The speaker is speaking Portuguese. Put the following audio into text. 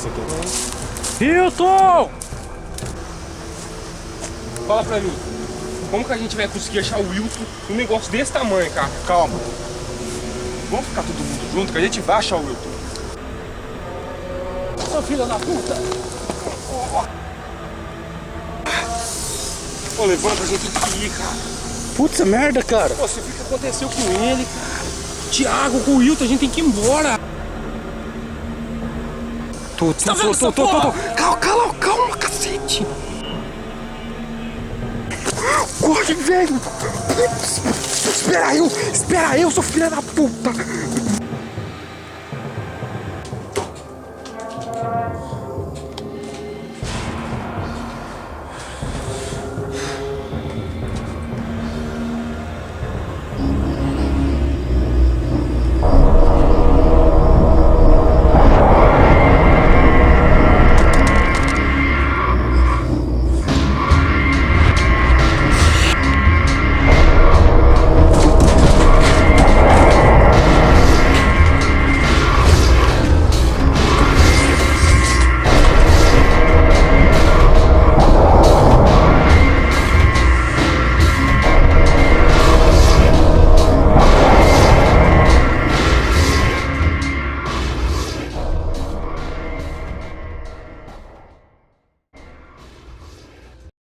isso aqui. Hilton! Fala pra mim, como que a gente vai conseguir achar o Wilton num negócio desse tamanho, cara? Calma. Vamos ficar todo mundo junto que a gente vai achar o Wilton. Seu filho da puta! Ô, levanta, a gente tem que ir, cara. Putz, merda, cara. Pô, você viu o que aconteceu com ele, cara? Thiago, com o Wilton, a gente tem que ir embora. Tá vendo essa porra? Calma, cacete. Corre, velho. Espera eu, seu filho da puta.